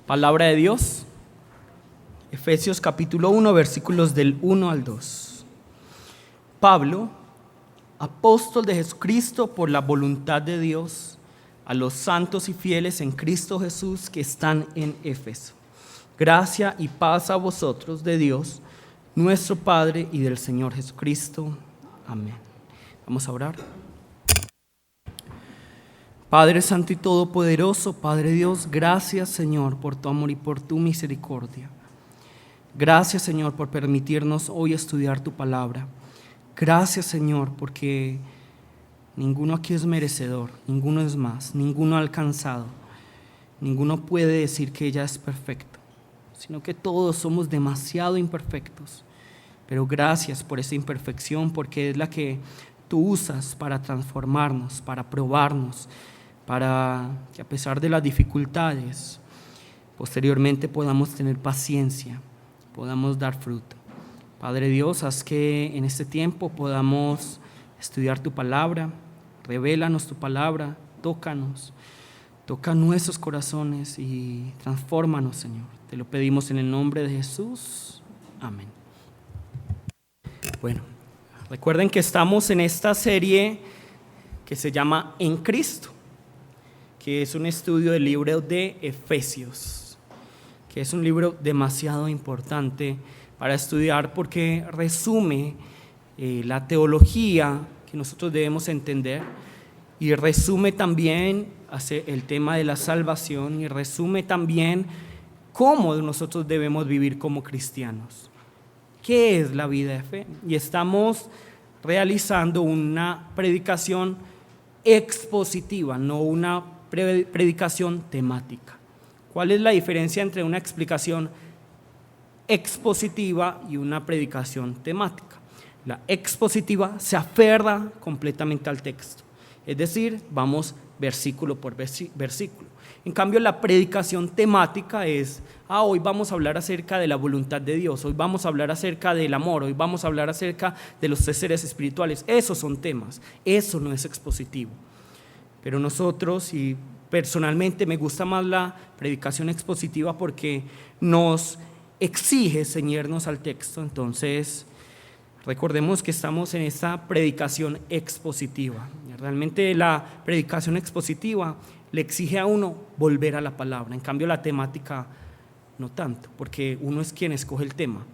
Palabra de Dios, Efesios capítulo 1, versículos del 1 al 2. Pablo, apóstol de Jesucristo por la voluntad de Dios, a los santos y fieles en Cristo Jesús que están en Éfeso. Gracia y paz a vosotros de Dios, nuestro Padre, y del Señor Jesucristo. Amén. Vamos a orar. Padre Santo y Todopoderoso, Padre Dios, gracias, Señor, por tu amor y por tu misericordia. Gracias, Señor, por permitirnos hoy estudiar tu palabra. Gracias, Señor, porque ninguno aquí es merecedor, ninguno es más, ninguno ha alcanzado, ninguno puede decir que ella es perfecto, sino que todos somos demasiado imperfectos. Pero gracias por esa imperfección, porque es la que tú usas para transformarnos, para probarnos, para que a pesar de las dificultades, posteriormente podamos tener paciencia, podamos dar fruto. Padre Dios, haz que en este tiempo podamos estudiar tu palabra, revélanos tu palabra, tócanos, toca nuestros corazones y transfórmanos, Señor. Te lo pedimos en el nombre de Jesús. Amén. Bueno, recuerden que estamos en esta serie que se llama En Cristo, que es un estudio del libro de Efesios, que es un libro demasiado importante para estudiar porque resume la teología que nosotros debemos entender y resume también el tema de la salvación y resume también cómo nosotros debemos vivir como cristianos. ¿Qué es la vida de fe? Y estamos realizando una predicación expositiva, no una predicación temática. ¿Cuál es la diferencia entre una explicación expositiva y una predicación temática? La expositiva se aferra completamente al texto, es decir, vamos versículo por versículo. En cambio, la predicación temática es, hoy vamos a hablar acerca de la voluntad de Dios, hoy vamos a hablar acerca del amor, hoy vamos a hablar acerca de los 3 seres espirituales. Esos son temas, eso no es expositivo. Pero nosotros, y personalmente me gusta más la predicación expositiva porque nos exige ceñirnos al texto. Entonces, recordemos que estamos en esta predicación expositiva. Realmente la predicación expositiva le exige a uno volver a la palabra. En cambio, la temática no tanto, porque uno es quien escoge el tema.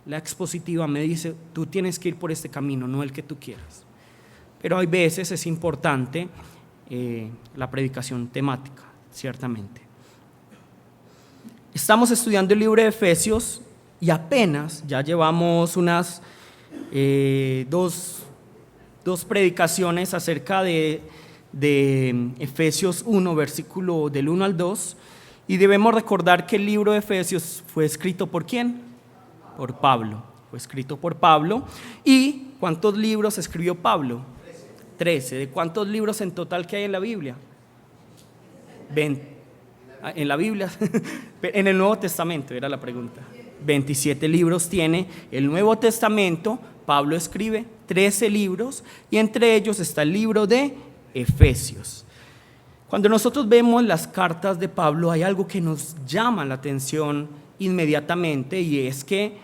La expositiva me dice, tú tienes que ir por este camino, no el que tú quieras. Pero hay veces es importante la predicación temática, ciertamente. Estamos estudiando el libro de Efesios y apenas ya llevamos unas dos predicaciones acerca de Efesios 1, versículo del 1 al 2, y debemos recordar que el libro de Efesios fue escrito ¿por quién? Por Pablo. Fue escrito por Pablo. ¿Y cuántos libros escribió Pablo? 13. ¿De cuántos libros en total que hay en la Biblia? 20. En la Biblia, en el Nuevo Testamento era la pregunta. 27 libros tiene el Nuevo Testamento. Pablo escribe 13 libros y entre ellos está el libro de Efesios. Cuando nosotros vemos las cartas de Pablo, hay algo que nos llama la atención inmediatamente, y es que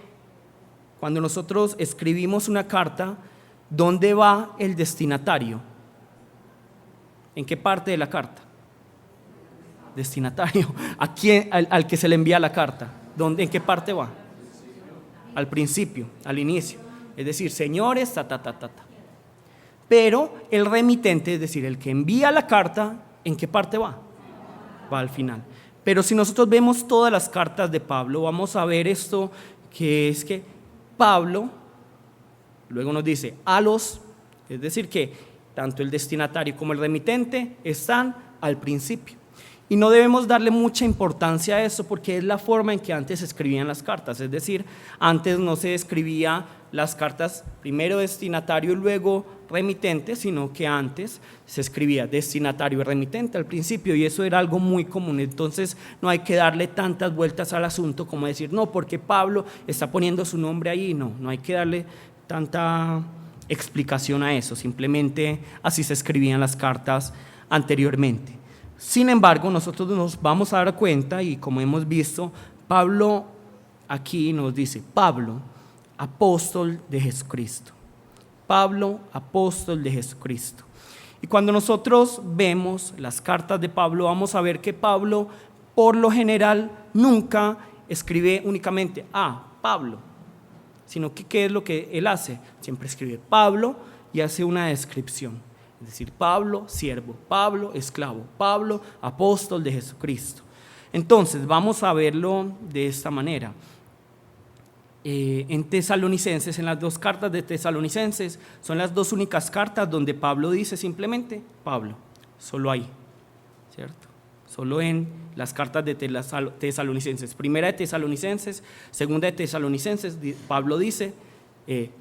cuando nosotros escribimos una carta, ¿dónde va el destinatario? ¿En qué parte de la carta? Destinatario. ¿A quién? Al que se le envía la carta. ¿En qué parte va? Al principio, al inicio. Es decir, señores, Pero el remitente, es decir, el que envía la carta, ¿en qué parte va? Va al final. Pero si nosotros vemos todas las cartas de Pablo, vamos a ver esto, que es que Pablo luego nos dice es decir, que tanto el destinatario como el remitente están al principio. Y no debemos darle mucha importancia a eso porque es la forma en que antes se escribían las cartas. Es decir, antes no se escribía las cartas primero destinatario y luego remitente, sino que antes se escribía destinatario y remitente al principio, y eso era algo muy común. Entonces no hay que darle tantas vueltas al asunto como decir, no, porque Pablo está poniendo su nombre ahí. No hay que darle tanta explicación a eso, simplemente así se escribían las cartas anteriormente. Sin embargo, nosotros nos vamos a dar cuenta, y como hemos visto, Pablo aquí nos dice, Pablo, apóstol de Jesucristo. Pablo, apóstol de Jesucristo. Y cuando nosotros vemos las cartas de Pablo, vamos a ver que Pablo, por lo general, nunca escribe únicamente Pablo, sino que ¿qué es lo que él hace? Siempre escribe Pablo y hace una descripción. Es decir, Pablo, siervo, Pablo, esclavo, Pablo, apóstol de Jesucristo. Entonces, vamos a verlo de esta manera. En Tesalonicenses, en las dos cartas de Tesalonicenses, son las dos únicas cartas donde Pablo dice simplemente Pablo, solo ahí, ¿cierto? Solo en las cartas de Tesalonicenses. Primera de Tesalonicenses, segunda de Tesalonicenses, Pablo dice,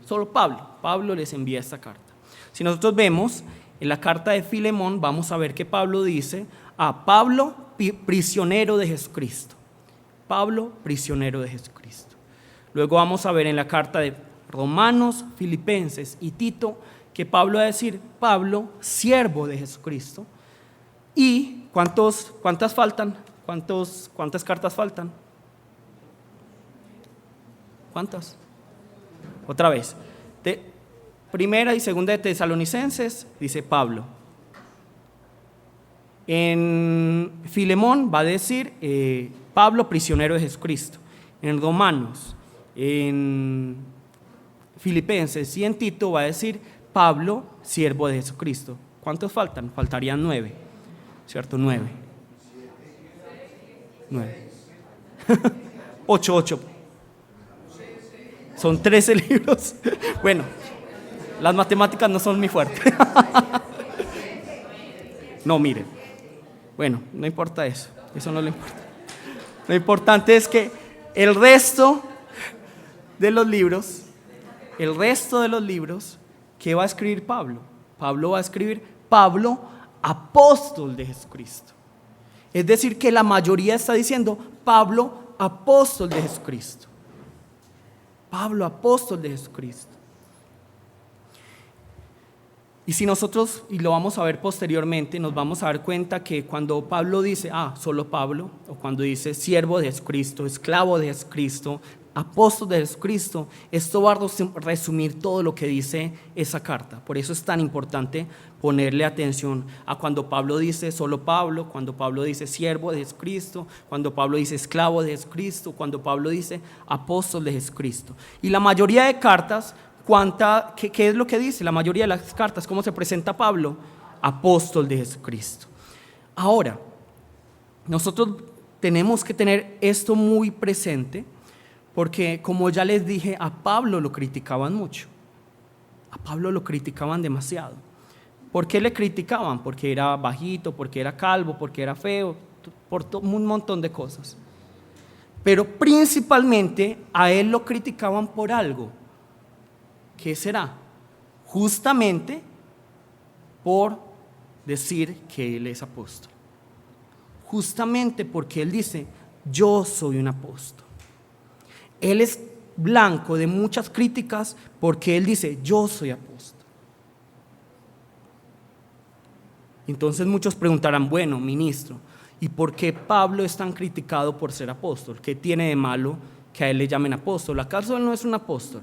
solo Pablo les envía esta carta. Si nosotros vemos en la carta de Filemón, vamos a ver que Pablo dice, Pablo, prisionero de Jesucristo. Pablo, prisionero de Jesucristo. Luego vamos a ver en la carta de Romanos, Filipenses y Tito, que Pablo va a decir, Pablo, siervo de Jesucristo. ¿Y cuántas faltan? ¿Cuántas cartas faltan? ¿Cuántas? Otra vez. Primera y segunda de Tesalonicenses, dice Pablo. En Filemón va a decir Pablo, prisionero de Jesucristo. En Romanos, en Filipenses y en Tito va a decir Pablo, siervo de Jesucristo. ¿Cuántos faltan? Faltarían 9, ¿cierto? 9. 8. Son 13 libros. Bueno, las matemáticas no son muy fuertes. No, miren. Bueno, no importa eso. Eso no le importa. Lo importante es que el resto de los libros, ¿qué va a escribir Pablo? Pablo va a escribir Pablo, apóstol de Jesucristo. Es decir, que la mayoría está diciendo Pablo, apóstol de Jesucristo. Pablo, apóstol de Jesucristo. Y si nosotros, y lo vamos a ver posteriormente, nos vamos a dar cuenta que cuando Pablo dice, solo Pablo, o cuando dice siervo de Jesucristo, esclavo de Jesucristo, apóstol de Jesucristo, esto va a resumir todo lo que dice esa carta. Por eso es tan importante ponerle atención a cuando Pablo dice solo Pablo, cuando Pablo dice siervo de Jesucristo, cuando Pablo dice esclavo de Jesucristo, cuando Pablo dice apóstol de Jesucristo. Y la mayoría de cartas, ¿qué es lo que dice? La mayoría de las cartas, ¿cómo se presenta Pablo? Apóstol de Jesucristo. Ahora, nosotros tenemos que tener esto muy presente, porque como ya les dije, a Pablo lo criticaban mucho. A Pablo lo criticaban demasiado. ¿Por qué le criticaban? Porque era bajito, porque era calvo, porque era feo, por un montón de cosas. Pero principalmente a él lo criticaban por algo. ¿Qué será? Justamente por decir que él es apóstol. Justamente porque él dice, yo soy un apóstol. Él es blanco de muchas críticas porque él dice, yo soy apóstol. Entonces muchos preguntarán, bueno, ministro, ¿y por qué Pablo es tan criticado por ser apóstol? ¿Qué tiene de malo que a él le llamen apóstol? ¿Acaso él no es un apóstol?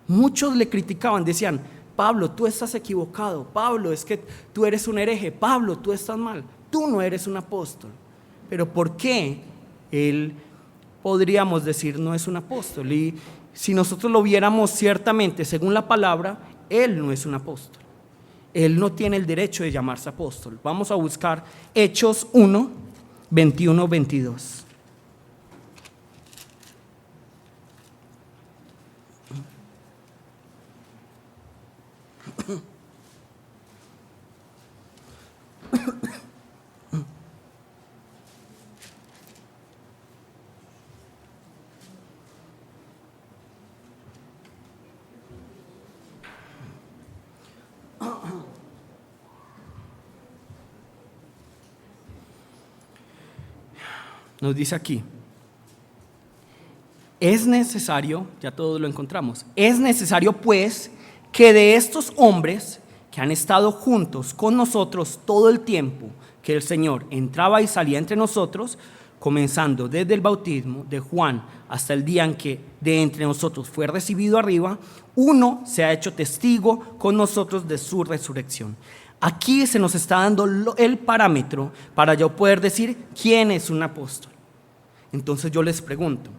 Muchos le criticaban, decían, Pablo, tú estás equivocado, Pablo, es que tú eres un hereje, Pablo, tú estás mal, tú no eres un apóstol. Pero ¿por qué él, podríamos decir, no es un apóstol? Y si nosotros lo viéramos ciertamente según la palabra, él no es un apóstol. Él no tiene el derecho de llamarse apóstol. Vamos a buscar Hechos 1, 21, 22. Nos dice aquí, es necesario, ya todos lo encontramos, es necesario pues que de estos hombres que que han estado juntos con nosotros todo el tiempo que el Señor entraba y salía entre nosotros, comenzando desde el bautismo de Juan hasta el día en que de entre nosotros fue recibido arriba, uno se ha hecho testigo con nosotros de su resurrección. Aquí se nos está dando el parámetro para yo poder decir quién es un apóstol. Entonces yo les pregunto,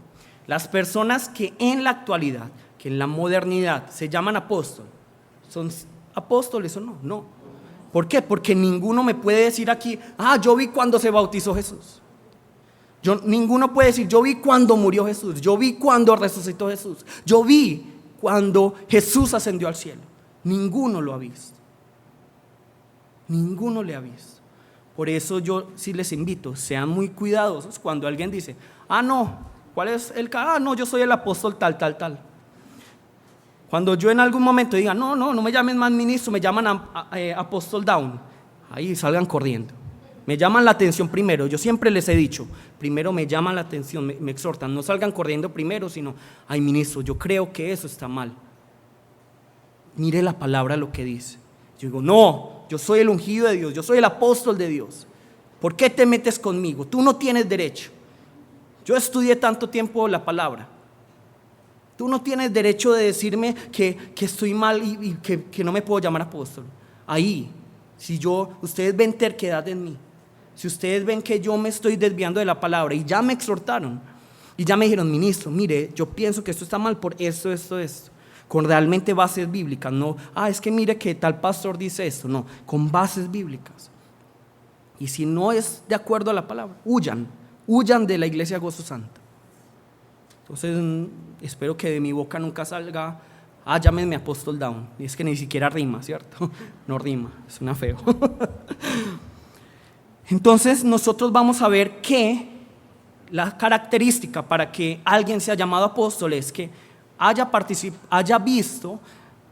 las personas que en la actualidad, que en la modernidad se llaman apóstol, ¿son apóstoles o no? No. ¿Por qué? Porque ninguno me puede decir aquí, yo vi cuando se bautizó Jesús. Ninguno puede decir, yo vi cuando murió Jesús, yo vi cuando resucitó Jesús, yo vi cuando Jesús ascendió al cielo. Ninguno lo ha visto. Ninguno le ha visto. Por eso yo sí les invito, sean muy cuidadosos cuando alguien dice, no, ¿cuál es el cara? No, yo soy el apóstol tal. Cuando yo en algún momento diga, no me llamen más ministro, me llaman apóstol down, ahí salgan corriendo. Me llaman la atención primero, yo siempre les he dicho, primero me llaman la atención, me exhortan, no salgan corriendo primero, sino, ministro, yo creo que eso está mal. Mire la palabra lo que dice. Yo digo, no, yo soy el ungido de Dios, yo soy el apóstol de Dios. ¿Por qué te metes conmigo? Tú no tienes derecho. Yo estudié tanto tiempo la palabra. Tú no tienes derecho de decirme que estoy mal y que no me puedo llamar apóstol. Ahí, ustedes ven terquedad en mí, si ustedes ven que yo me estoy desviando de la palabra y ya me exhortaron y ya me dijeron, ministro, mire, yo pienso que esto está mal por esto, con realmente bases bíblicas, no, es que mire que tal pastor dice esto, no, con bases bíblicas. Y si no es de acuerdo a la palabra, huyan de la iglesia Gozo Santo. Entonces espero que de mi boca nunca salga, llámenme apóstol down, y es que ni siquiera rima, ¿cierto? No rima, suena feo. Entonces nosotros vamos a ver que la característica para que alguien sea llamado apóstol es que haya visto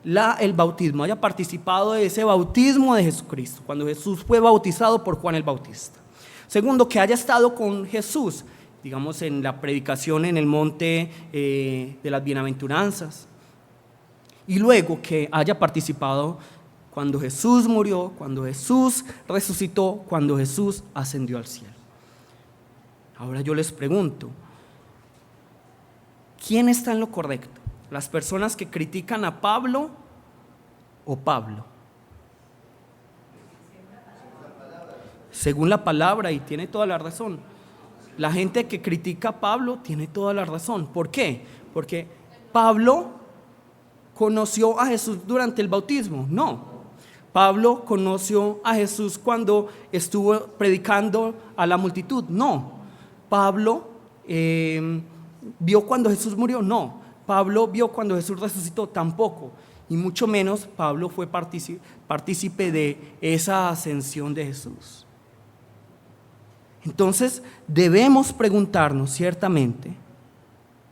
el bautismo, haya participado de ese bautismo de Jesucristo, cuando Jesús fue bautizado por Juan el Bautista. Segundo, que haya estado con Jesús, digamos en la predicación en el monte de las bienaventuranzas. Y luego que haya participado cuando Jesús murió, cuando Jesús resucitó, cuando Jesús ascendió al cielo. Ahora yo les pregunto, ¿quién está en lo correcto? ¿Las personas que critican a Pablo o Pablo? Según la palabra, y tiene toda la razón. La gente que critica a Pablo tiene toda la razón. ¿Por qué? Porque Pablo conoció a Jesús durante el bautismo. No. Pablo conoció a Jesús cuando estuvo predicando a la multitud. No. Pablo vio cuando Jesús murió. No. Pablo vio cuando Jesús resucitó. Tampoco. Y mucho menos Pablo fue partícipe de esa ascensión de Jesús. Entonces debemos preguntarnos ciertamente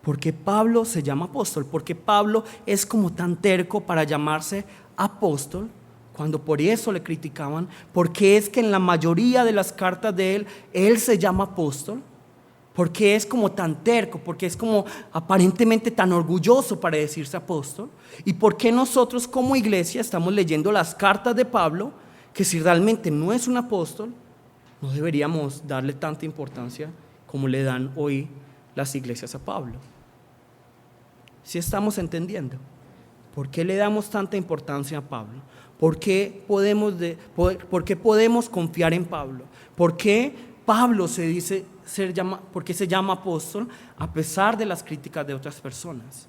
¿por qué Pablo se llama apóstol? ¿Por qué Pablo es como tan terco para llamarse apóstol cuando por eso le criticaban? ¿Por qué es que en la mayoría de las cartas de él se llama apóstol? ¿Por qué es como tan terco? ¿Por qué es como aparentemente tan orgulloso para decirse apóstol? ¿Y por qué nosotros como iglesia estamos leyendo las cartas de Pablo que si realmente no es un apóstol, no deberíamos darle tanta importancia como le dan hoy las iglesias a Pablo? ¿Sí estamos entendiendo? ¿Por qué le damos tanta importancia a Pablo? ¿Por qué podemos confiar en Pablo? ¿Por qué Pablo por qué se llama apóstol a pesar de las críticas de otras personas?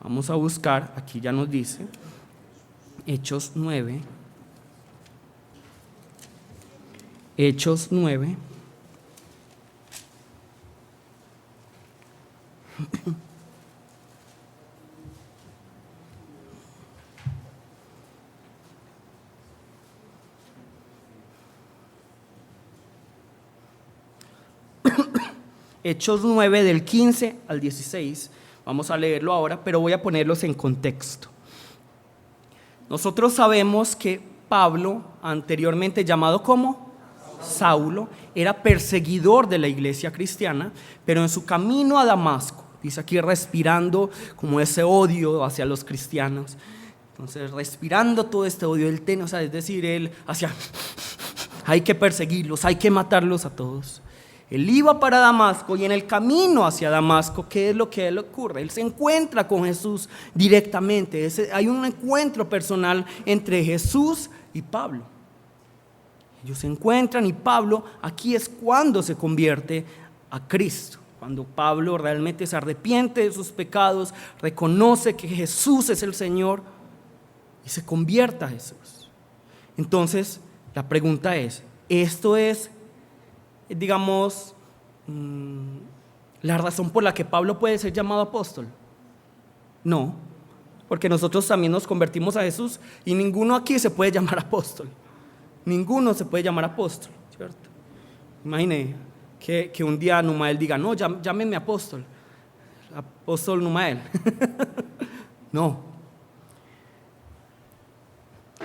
Vamos a buscar, aquí ya nos dice, Hechos 9. Hechos 9. Hechos 9 del 15 al 16. Vamos a leerlo ahora, pero voy a ponerlos en contexto. Nosotros sabemos que Pablo, anteriormente llamado como Saulo, era perseguidor de la iglesia cristiana, pero en su camino a Damasco, dice aquí respirando como ese odio hacia los cristianos, Entonces, respirando todo este odio, es decir, él hacía, hay que perseguirlos, hay que matarlos a todos. Él iba para Damasco y en el camino hacia Damasco, ¿qué es lo que a él ocurre? Él se encuentra con Jesús directamente. Hay un encuentro personal entre Jesús y Pablo. Ellos se encuentran y Pablo aquí es cuando se convierte a Cristo. Cuando Pablo realmente se arrepiente de sus pecados, reconoce que Jesús es el Señor y se convierte a Jesús. Entonces, la pregunta es, ¿esto es, digamos, la razón por la que Pablo puede ser llamado apóstol? No, porque nosotros también nos convertimos a Jesús y ninguno aquí se puede llamar apóstol. Ninguno se puede llamar apóstol, ¿cierto? Imagine que un día Numael diga, no, llámenme apóstol Numael. No.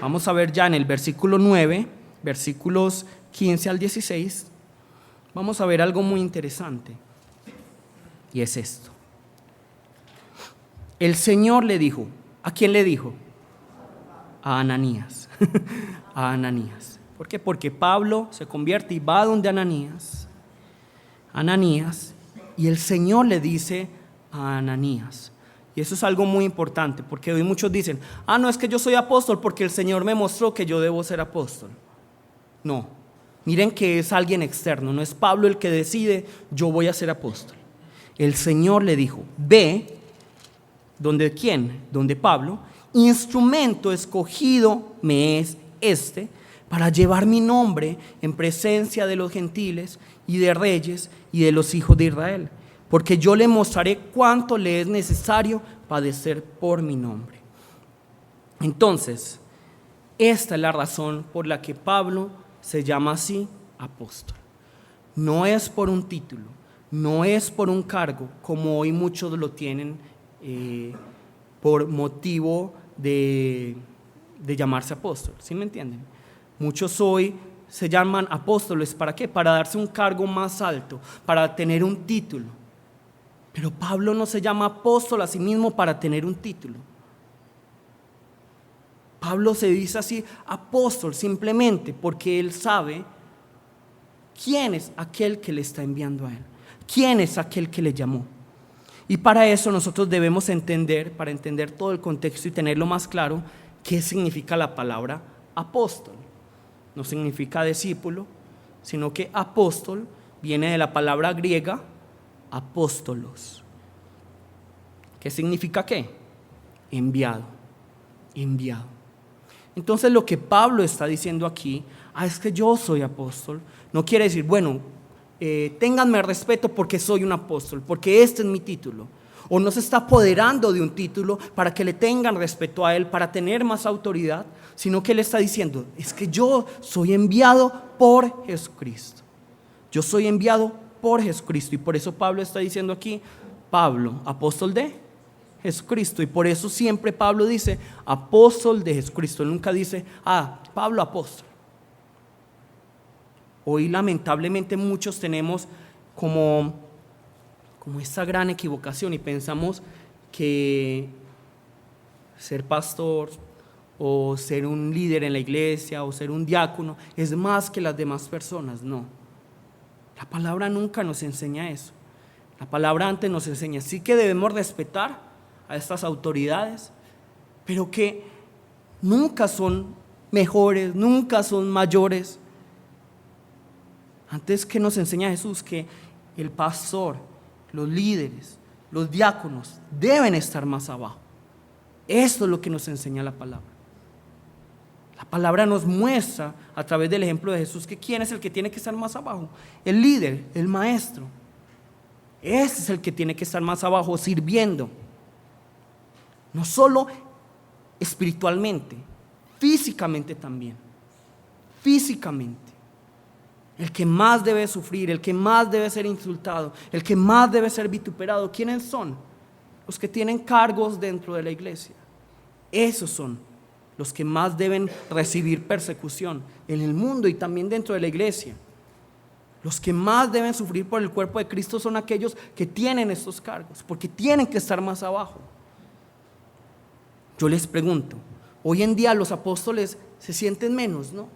Vamos a ver ya en el versículo 9, versículos 15 al 16, vamos a ver algo muy interesante. Y es esto. El Señor le dijo, ¿a quién le dijo? A Ananías. A Ananías. ¿Por qué? Porque Pablo se convierte y va donde Ananías, y el Señor le dice a Ananías. Y eso es algo muy importante, porque hoy muchos dicen, no es que yo soy apóstol porque el Señor me mostró que yo debo ser apóstol. No, miren que es alguien externo, no es Pablo el que decide, yo voy a ser apóstol. El Señor le dijo, ve, ¿donde quién? Donde Pablo, instrumento escogido me es este, para llevar mi nombre en presencia de los gentiles y de reyes y de los hijos de Israel, porque yo le mostraré cuánto le es necesario padecer por mi nombre. Entonces, esta es la razón por la que Pablo se llama así apóstol. No es por un título, no es por un cargo, como hoy muchos lo tienen por motivo de llamarse apóstol. ¿Sí me entienden? Muchos hoy se llaman apóstoles, ¿para qué? Para darse un cargo más alto, para tener un título. Pero Pablo no se llama apóstol a sí mismo para tener un título. Pablo se dice así apóstol simplemente porque él sabe quién es aquel que le está enviando a él, quién es aquel que le llamó. Y para eso nosotros debemos entender, para entender todo el contexto y tenerlo más claro, qué significa la palabra apóstol. No significa discípulo, sino que apóstol viene de la palabra griega apóstolos. ¿Qué significa qué? Enviado, enviado. Entonces lo que Pablo está diciendo aquí, es que yo soy apóstol, no quiere decir, bueno, ténganme respeto porque soy un apóstol, porque este es mi título. O no se está apoderando de un título para que le tengan respeto a él, para tener más autoridad, sino que él está diciendo, es que yo soy enviado por Jesucristo. Yo soy enviado por Jesucristo. Y por eso Pablo está diciendo aquí, Pablo, apóstol de Jesucristo. Y por eso siempre Pablo dice, apóstol de Jesucristo. Él nunca dice, Pablo apóstol. Hoy lamentablemente muchos tenemos como esta gran equivocación y pensamos que ser pastor o ser un líder en la iglesia o ser un diácono es más que las demás personas. No, la palabra nunca nos enseña eso. La palabra antes nos enseña sí que debemos respetar a estas autoridades, pero que nunca son mejores, nunca son mayores. Antes, que nos enseña Jesús, que el pastor, los líderes, los diáconos deben estar más abajo. Esto es lo que nos enseña la palabra. La palabra nos muestra a través del ejemplo de Jesús que quién es el que tiene que estar más abajo. El líder, el maestro. Ese es el que tiene que estar más abajo sirviendo. No solo espiritualmente, físicamente también. Físicamente. El que más debe sufrir, el que más debe ser insultado, el que más debe ser vituperado. ¿Quiénes son? Los que tienen cargos dentro de la iglesia. Esos son los que más deben recibir persecución en el mundo y también dentro de la iglesia. Los que más deben sufrir por el cuerpo de Cristo son aquellos que tienen estos cargos, porque tienen que estar más abajo. Yo les pregunto, Hoy en día los apóstoles se sienten menos, ¿no?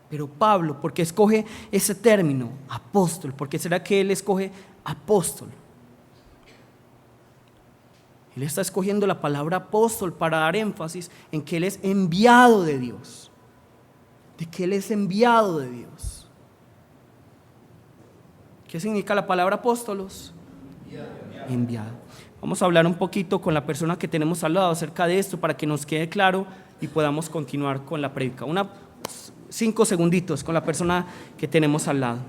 Pero Pablo, ¿por qué escoge ese término, apóstol? ¿Por qué será que él escoge apóstol? Él está escogiendo la palabra apóstol para dar énfasis en que él es enviado de Dios, de que él es enviado de Dios. ¿Qué significa la palabra apóstolos? Enviado. Vamos a hablar un poquito con la persona que tenemos al lado acerca de esto para que nos quede claro y podamos continuar con la prédica. 5 segunditos con la persona que tenemos al lado.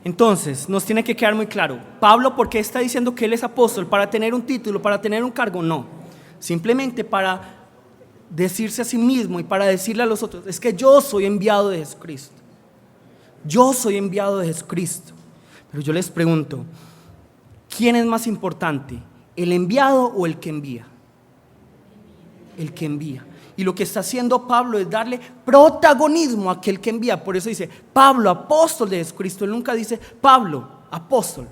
Entonces, nos tiene que quedar muy claro, Pablo, ¿por qué está diciendo que él es apóstol? ¿Para tener un título, para tener un cargo? No, simplemente para decirse a sí mismo y para decirle a los otros, es que yo soy enviado de Jesucristo. Yo soy enviado de Jesucristo. Pero yo les pregunto, ¿quién es más importante? ¿El enviado o el que envía? El que envía. Y lo que está haciendo Pablo es darle protagonismo a aquel que envía. Por eso dice, Pablo, apóstol de Jesucristo. Él nunca dice, Pablo, apóstol.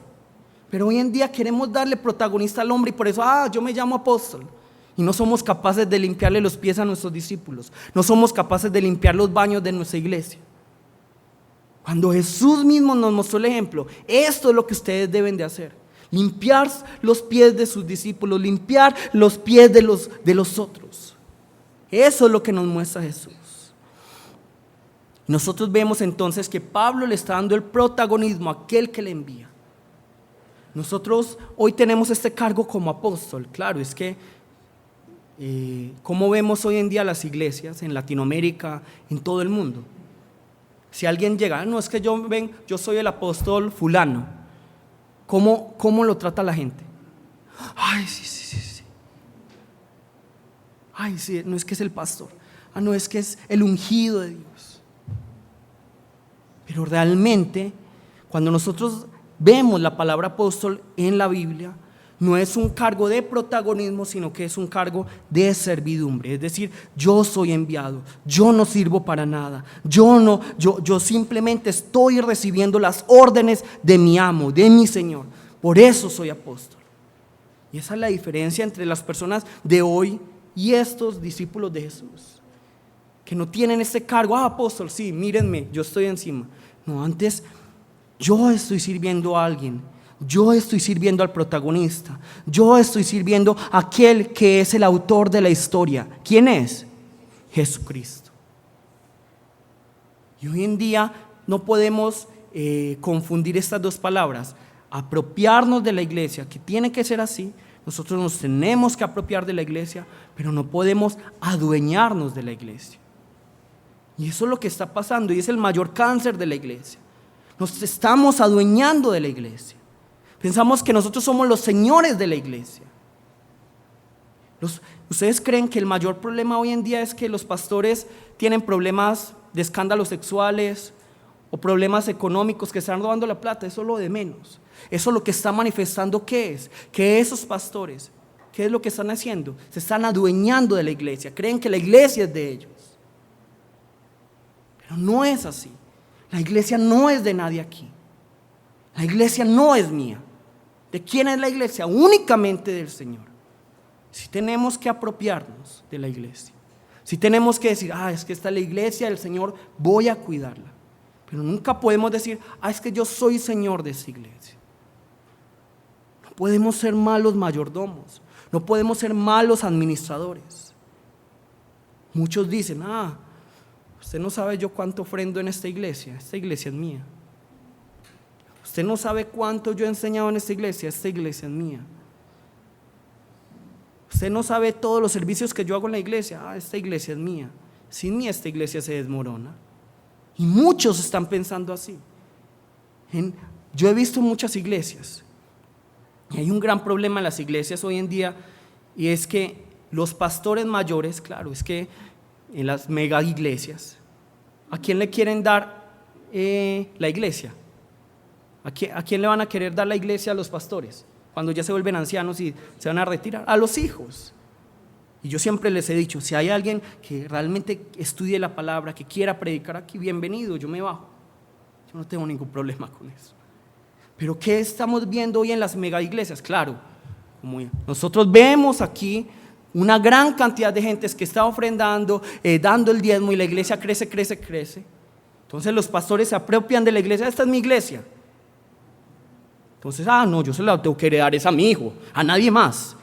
Pero hoy en día queremos darle protagonista al hombre y por eso, yo me llamo apóstol. Y no somos capaces de limpiarle los pies a nuestros discípulos. No somos capaces de limpiar los baños de nuestra iglesia. Cuando Jesús mismo nos mostró el ejemplo, esto es lo que ustedes deben de hacer. Limpiar los pies de sus discípulos, limpiar los pies de los otros. Eso es lo que nos muestra Jesús. Nosotros vemos entonces que Pablo le está dando el protagonismo a aquel que le envía. Nosotros hoy tenemos este cargo como apóstol. Claro, es que ¿cómo vemos hoy en día las iglesias en Latinoamérica, en todo el mundo? Si alguien llega, no, es que yo soy el apóstol fulano, ¿cómo lo trata la gente? Ay, sí. Ay, sí, no es que es el pastor, no es que es el ungido de Dios. Pero realmente, cuando nosotros vemos la palabra apóstol en la Biblia, no es un cargo de protagonismo, sino que es un cargo de servidumbre. Es decir, yo soy enviado, yo no sirvo para nada, yo simplemente estoy recibiendo las órdenes de mi amo, de mi Señor. Por eso soy apóstol. Y esa es la diferencia entre las personas de hoy y estos discípulos de Jesús, que no tienen ese cargo, apóstol, sí, mírenme, yo estoy encima. No, antes yo estoy sirviendo a alguien, yo estoy sirviendo al protagonista, yo estoy sirviendo a aquel que es el autor de la historia. ¿Quién es? Jesucristo. Y hoy en día no podemos confundir estas dos palabras, apropiarnos de la iglesia, que tiene que ser así. Nosotros nos tenemos que apropiar de la iglesia, pero no podemos adueñarnos de la iglesia. Y eso es lo que está pasando y es el mayor cáncer de la iglesia. Nos estamos adueñando de la iglesia. Pensamos que nosotros somos los señores de la iglesia. ¿Ustedes creen que el mayor problema hoy en día es que los pastores tienen problemas de escándalos sexuales o problemas económicos que están robando la plata, eso es lo de menos. Eso es lo que está manifestando. ¿Qué es? Que esos pastores, ¿qué es lo que están haciendo? Se están adueñando de la iglesia, creen que la iglesia es de ellos. Pero no es así. La iglesia no es de nadie aquí. La iglesia no es mía. ¿De quién es la iglesia? Únicamente del Señor. Si tenemos que apropiarnos de la iglesia, si tenemos que decir, es que esta es la iglesia del Señor, voy a cuidarla. Pero nunca podemos decir, es que yo soy Señor de esa iglesia. No podemos ser malos mayordomos, no podemos ser malos administradores. Muchos dicen, usted no sabe yo cuánto ofrendo en esta iglesia es mía. Usted no sabe cuánto yo he enseñado en esta iglesia es mía. Usted no sabe todos los servicios que yo hago en la iglesia, esta iglesia es mía. Sin mí esta iglesia se desmorona. Y muchos están pensando así. Yo he visto muchas iglesias y hay un gran problema en las iglesias hoy en día, y es que los pastores mayores, claro, es que en las mega iglesias, ¿a quién le quieren dar la iglesia? ¿A quién le van a querer dar la iglesia a los pastores cuando ya se vuelven ancianos y se van a retirar? A los hijos. Y yo siempre les he dicho, si hay alguien que realmente estudie la palabra, que quiera predicar aquí, bienvenido, yo me bajo. Yo no tengo ningún problema con eso. Pero ¿qué estamos viendo hoy en las mega iglesias? Claro, como nosotros vemos aquí una gran cantidad de gente que está ofrendando, dando el diezmo, y la iglesia crece. Entonces los pastores se apropian de la iglesia. Esta es mi iglesia. Entonces, no, yo se la tengo que heredar a mi hijo, a nadie más,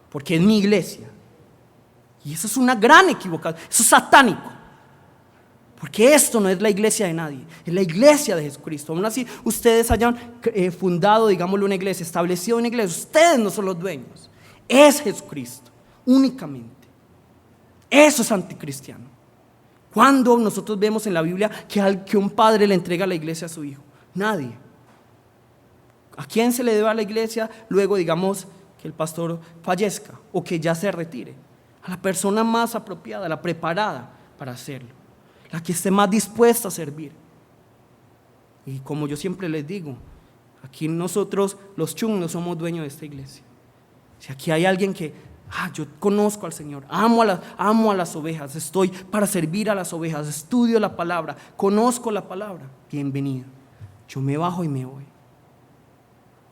porque es mi iglesia. Y eso es una gran equivocación, eso es satánico, porque esto no es la iglesia de nadie, es la iglesia de Jesucristo. Aún así ustedes hayan fundado, digámoslo, una iglesia, establecido una iglesia, ustedes no son los dueños, es Jesucristo únicamente. Eso es anticristiano. ¿Cuándo nosotros vemos en la Biblia que un padre le entrega la iglesia a su hijo? Nadie. ¿A quién se le debe a la iglesia luego, digamos, que el pastor fallezca o que ya se retire? A la persona más apropiada, la preparada para hacerlo, la que esté más dispuesta a servir. Y como yo siempre les digo, aquí nosotros los chung no somos dueños de esta iglesia. Si aquí hay alguien que, yo conozco al Señor, amo a las ovejas, estoy para servir a las ovejas, estudio la palabra, conozco la palabra, bienvenido. Yo me bajo y me voy.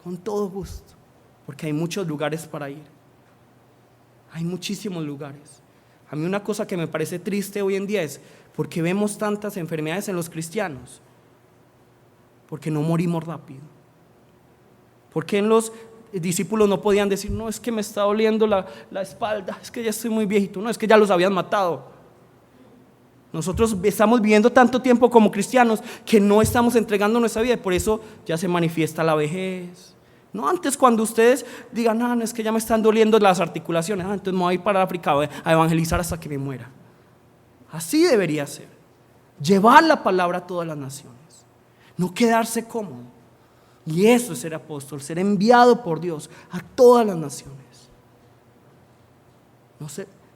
Con todo gusto, porque hay muchos lugares para ir. Hay muchísimos lugares. A mí una cosa que me parece triste hoy en día es porque vemos tantas enfermedades en los cristianos, porque no morimos rápido. Porque en los discípulos no podían decir, no, es que me está doliendo la espalda, es que ya estoy muy viejito, no, es que ya los habían matado. Nosotros estamos viviendo tanto tiempo como cristianos que no estamos entregando nuestra vida, y por eso ya se manifiesta la vejez. No, antes cuando ustedes digan, no, es que ya me están doliendo las articulaciones, entonces me voy a ir para África a evangelizar hasta que me muera. Así debería ser. Llevar la palabra a todas las naciones, no quedarse cómodo. Y eso es ser apóstol, ser enviado por Dios a todas las naciones.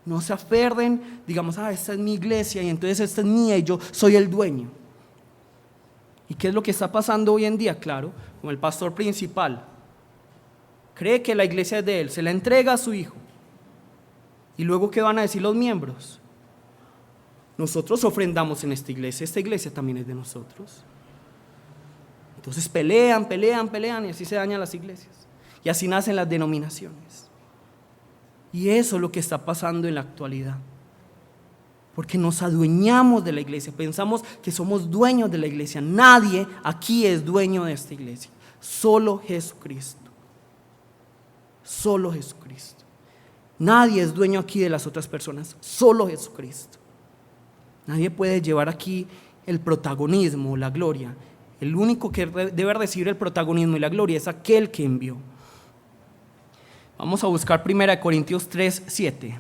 No se aferren, digamos, esta es mi iglesia y entonces esta es mía y yo soy el dueño. ¿Y qué es lo que está pasando hoy en día? Claro, como el pastor principal cree que la iglesia es de él, se la entrega a su hijo. ¿Y luego qué van a decir los miembros? Nosotros ofrendamos en esta iglesia también es de nosotros. Entonces pelean y así se dañan las iglesias. Y así nacen las denominaciones. Y eso es lo que está pasando en la actualidad. Porque nos adueñamos de la iglesia, pensamos que somos dueños de la iglesia. Nadie aquí es dueño de esta iglesia, solo Jesucristo. Solo Jesucristo. Nadie es dueño aquí de las otras personas, solo Jesucristo. Nadie puede llevar aquí el protagonismo, la gloria. El único que debe recibir el protagonismo y la gloria es aquel que envió. Vamos a buscar 1 Corintios 3, 7.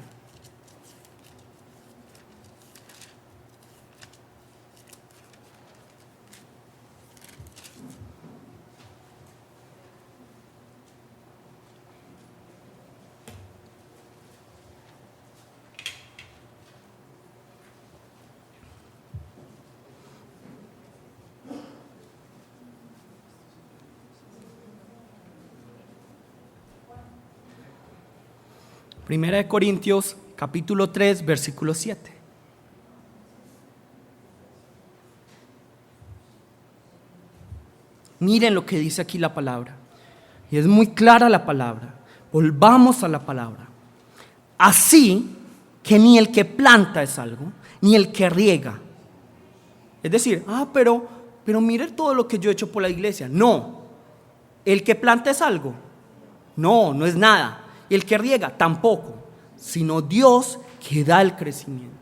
Primera de Corintios, capítulo 3, versículo 7. Miren lo que dice aquí la palabra. Y es muy clara la palabra. Volvamos a la palabra. Así que ni el que planta es algo, ni el que riega. Es decir, pero mire todo lo que yo he hecho por la iglesia. No, el que planta es algo. No es nada. Y el que riega tampoco, sino Dios que da el crecimiento.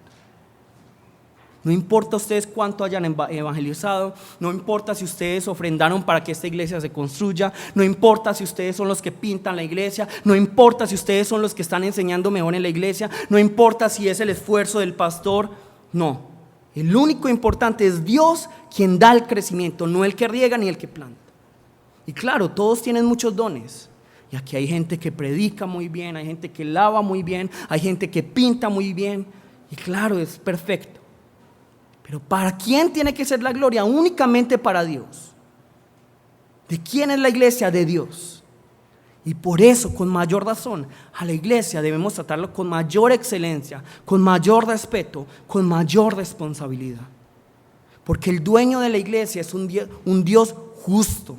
No importa ustedes cuánto hayan evangelizado, no importa si ustedes ofrendaron para que esta iglesia se construya, no importa si ustedes son los que pintan la iglesia, no importa si ustedes son los que están enseñando mejor en la iglesia, no importa si es el esfuerzo del pastor, no. El único importante es Dios quien da el crecimiento, no el que riega ni el que planta. Y claro, todos tienen muchos dones. Y aquí hay gente que predica muy bien, hay gente que lava muy bien, hay gente que pinta muy bien. Y claro, es perfecto. Pero ¿para quién tiene que ser la gloria? Únicamente para Dios. ¿De quién es la iglesia? De Dios. Y por eso, con mayor razón, a la iglesia debemos tratarlo con mayor excelencia, con mayor respeto, con mayor responsabilidad. Porque el dueño de la iglesia es un Dios justo,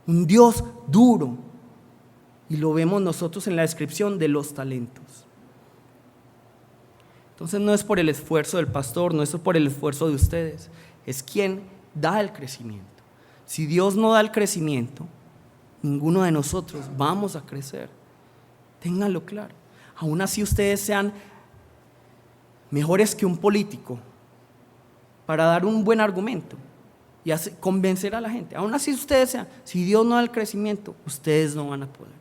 un Dios duro. Y lo vemos nosotros en la descripción de los talentos. Entonces no es por el esfuerzo del pastor, no es por el esfuerzo de ustedes, es quien da el crecimiento. Si Dios no da el crecimiento, ninguno de nosotros vamos a crecer. Ténganlo claro. Aún así ustedes sean mejores que un político para dar un buen argumento y convencer a la gente. Aún así ustedes sean, si Dios no da el crecimiento, ustedes no van a poder.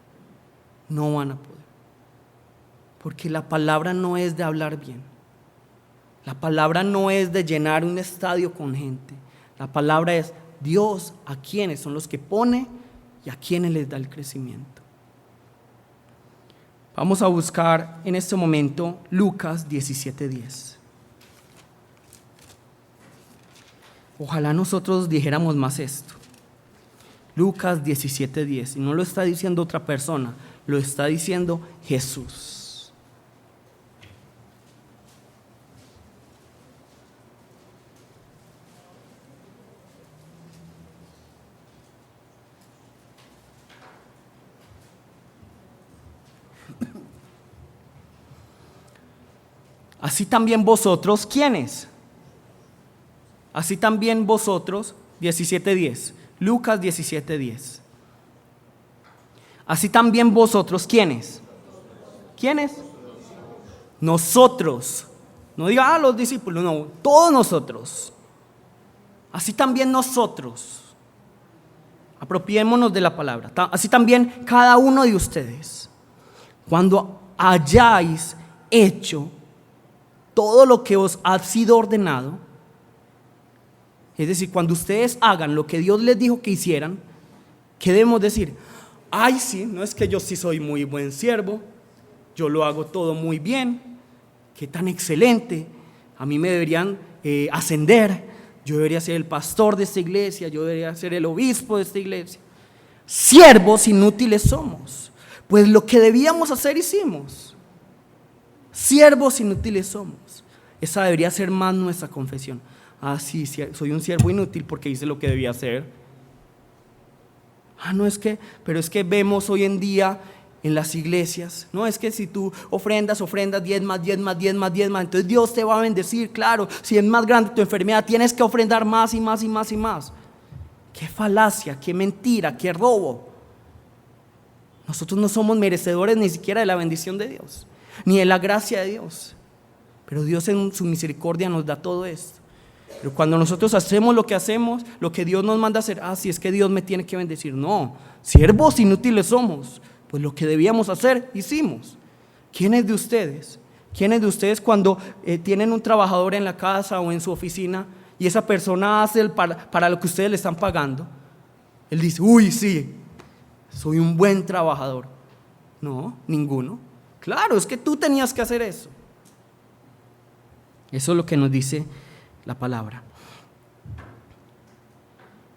No van a poder. Porque la palabra no es de hablar bien. La palabra no es de llenar un estadio con gente. La palabra es Dios a quienes son los que pone y a quienes les da el crecimiento. Vamos a buscar en este momento Lucas 17:10. Ojalá nosotros dijéramos más esto. Lucas 17:10. Y no lo está diciendo otra persona, lo está diciendo Jesús. Así también vosotros, ¿quiénes? Así también vosotros, 17:10, Lucas 17:10. Así también vosotros, ¿quiénes? ¿Quiénes? Nosotros. No diga, los discípulos, no, todos nosotros. Así también nosotros. Apropiémonos de la palabra. Así también cada uno de ustedes, cuando hayáis hecho todo lo que os ha sido ordenado, es decir, cuando ustedes hagan lo que Dios les dijo que hicieran, ¿qué debemos decir? Ay, sí, no es que yo sí soy muy buen siervo, yo lo hago todo muy bien, qué tan excelente, a mí me deberían ascender, yo debería ser el pastor de esta iglesia, yo debería ser el obispo de esta iglesia. Siervos inútiles somos, pues lo que debíamos hacer hicimos. Siervos inútiles somos. Esa debería ser más nuestra confesión. Sí, soy un siervo inútil porque hice lo que debía hacer. Pero es que vemos hoy en día en las iglesias, no es que si tú ofrendas 10 más, entonces Dios te va a bendecir. Claro, si es más grande tu enfermedad, tienes que ofrendar más y más y más y más. Qué falacia, qué mentira, qué robo. Nosotros no somos merecedores ni siquiera de la bendición de Dios, ni de la gracia de Dios, pero Dios en su misericordia nos da todo esto. Pero cuando nosotros hacemos lo que hacemos, lo que Dios nos manda a hacer, si es que Dios me tiene que bendecir, no, siervos inútiles somos, pues lo que debíamos hacer, hicimos. ¿Quiénes de ustedes cuando tienen un trabajador en la casa o en su oficina y esa persona hace para lo que ustedes le están pagando, él dice, uy, sí, soy un buen trabajador? No, ninguno. Claro, es que tú tenías que hacer eso. Eso es lo que nos dice la palabra.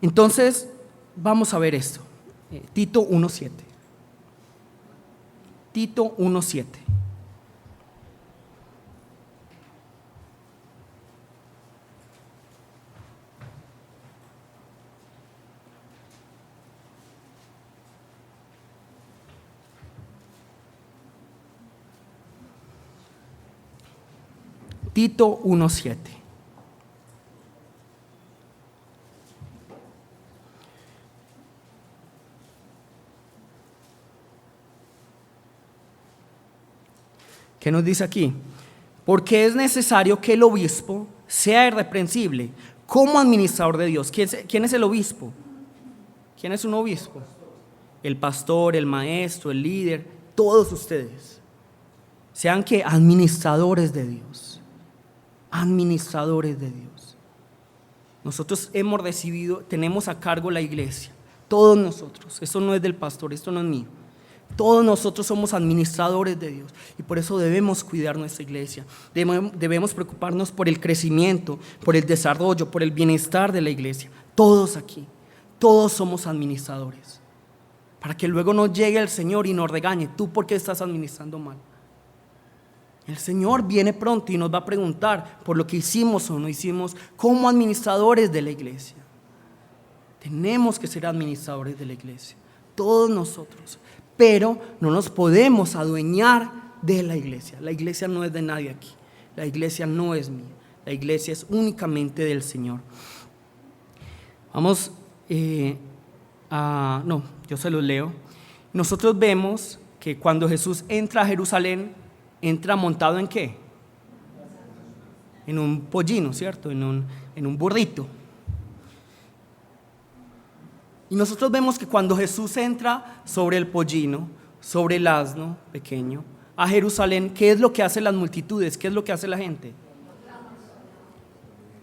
Entonces, vamos a ver esto. Tito 1:7. Tito 1:7. Tito 1:7. ¿Qué nos dice aquí? Porque es necesario que el obispo sea irreprensible como administrador de Dios. ¿Quién es el obispo? ¿Quién es un obispo? El pastor, el maestro, el líder, todos ustedes. Sean que administradores de Dios. Administradores de Dios. Nosotros hemos recibido, tenemos a cargo la iglesia. Todos nosotros. Esto no es del pastor, esto no es mío. Todos nosotros somos administradores de Dios y por eso debemos cuidar nuestra iglesia. Debemos preocuparnos por el crecimiento, por el desarrollo, por el bienestar de la iglesia. Todos aquí, todos somos administradores. Para que luego no llegue el Señor y nos regañe. ¿Tú por qué estás administrando mal? El Señor viene pronto y nos va a preguntar por lo que hicimos o no hicimos como administradores de la iglesia. Tenemos que ser administradores de la iglesia, todos nosotros. Pero no nos podemos adueñar de la iglesia. La iglesia no es de nadie aquí. La iglesia no es mía. La iglesia es únicamente del Señor. Vamos yo se los leo. Nosotros vemos que cuando Jesús entra a Jerusalén, entra montado ¿en qué? En un pollino, ¿cierto? En un burrito. Y nosotros vemos que cuando Jesús entra sobre el pollino, sobre el asno pequeño, a Jerusalén, ¿qué es lo que hacen las multitudes? ¿Qué es lo que hace la gente?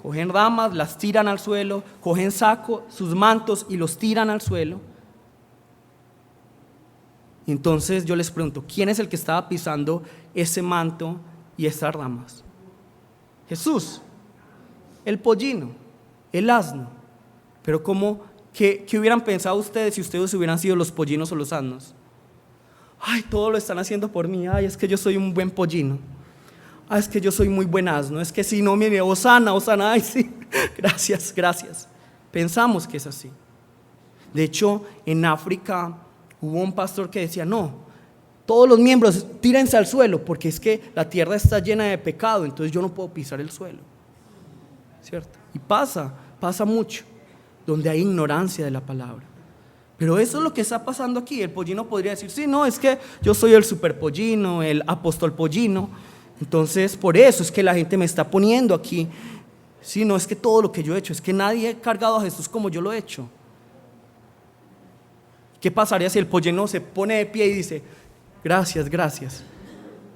Cogen ramas, las tiran al suelo, cogen saco, sus mantos y los tiran al suelo. Y entonces yo les pregunto, ¿quién es el que estaba pisando ese manto y esas ramas? Jesús, el pollino, el asno. Pero ¿qué hubieran pensado ustedes si ustedes hubieran sido los pollinos o los asnos? Ay, todo lo están haciendo por mí. Ay, es que yo soy un buen pollino. Ay, es que yo soy muy buen asno. Es que si no, mire, Osana, ay, sí. Gracias, gracias. Pensamos que es así. De hecho, en África hubo un pastor que decía, no, todos los miembros tírense al suelo porque es que la tierra está llena de pecado, entonces yo no puedo pisar el suelo. ¿Cierto? Y pasa mucho, donde hay ignorancia de la palabra. Pero eso es lo que está pasando aquí. El pollino podría decir, sí, no, es que yo soy el super pollino, el apóstol pollino. Entonces, por eso es que la gente me está poniendo aquí. Sí, no es que todo lo que yo he hecho, es que nadie ha cargado a Jesús como yo lo he hecho. ¿Qué pasaría si el pollino se pone de pie y dice, gracias, gracias?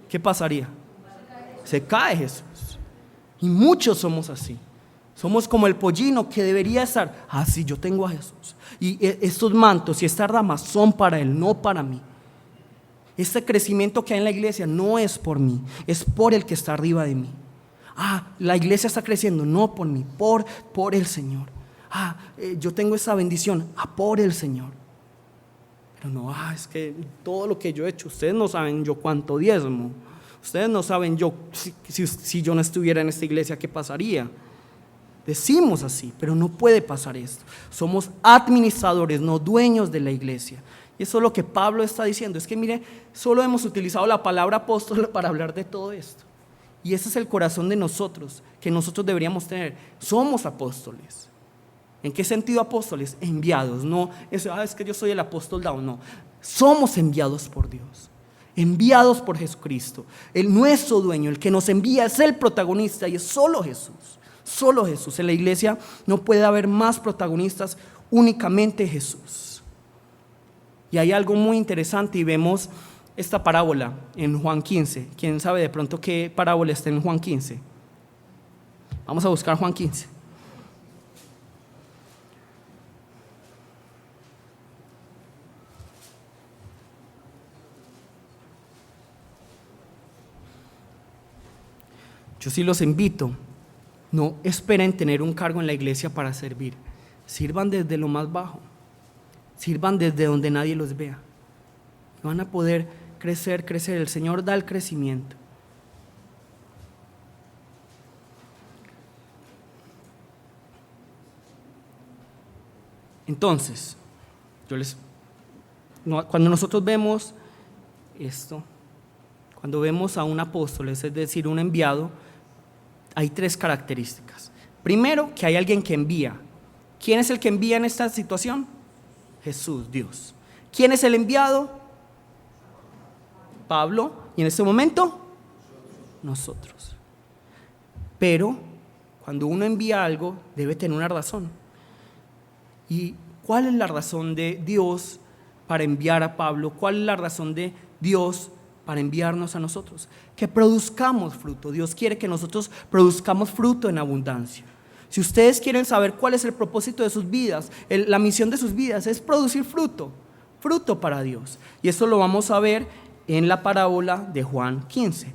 ¿Qué pasaría? Se cae Jesús. Y muchos somos así. Somos como el pollino que debería estar, sí, yo tengo a Jesús. Y estos mantos y estas ramas son para Él, no para mí. Este crecimiento que hay en la iglesia no es por mí, es por el que está arriba de mí. La iglesia está creciendo, no por mí, por el Señor. Yo tengo esa bendición, por el Señor. Pero no, es que todo lo que yo he hecho, ustedes no saben yo cuánto diezmo. Ustedes no saben yo, si yo no estuviera en esta iglesia, ¿qué pasaría? Decimos así, pero no puede pasar esto. Somos administradores, no dueños de la iglesia. Y eso es lo que Pablo está diciendo. Es que mire, solo hemos utilizado la palabra apóstol para hablar de todo esto. Y ese es el corazón de nosotros, que nosotros deberíamos tener. Somos apóstoles. ¿En qué sentido apóstoles? Enviados. No es que yo soy el apóstol Down. No, somos enviados por Dios. Enviados por Jesucristo. Nuestro dueño, el que nos envía, es el protagonista y es solo Jesús. Solo Jesús. En la iglesia no puede haber más protagonistas, únicamente Jesús. Y hay algo muy interesante y vemos esta parábola en Juan 15. ¿Quién sabe de pronto qué parábola está en Juan 15? Vamos a buscar Juan 15. Yo sí los invito. No esperen tener un cargo en la iglesia para servir. Sirvan desde lo más bajo. Sirvan desde donde nadie los vea. Van a poder crecer, crecer. El Señor da el crecimiento. Entonces, cuando nosotros vemos esto, cuando vemos a un apóstol, es decir, un enviado, hay 3 características. Primero, que hay alguien que envía. ¿Quién es el que envía en esta situación? Jesús, Dios. ¿Quién es el enviado? Pablo. Y en este momento, nosotros. Pero cuando uno envía algo, debe tener una razón. ¿Y cuál es la razón de Dios para enviar a Pablo? ¿Cuál es la razón de Dios para enviarnos a nosotros? Que produzcamos fruto. Dios quiere que nosotros produzcamos fruto en abundancia. Si ustedes quieren saber cuál es el propósito de sus vidas, la misión de sus vidas es producir fruto, fruto para Dios. Y esto lo vamos a ver en la parábola de Juan 15.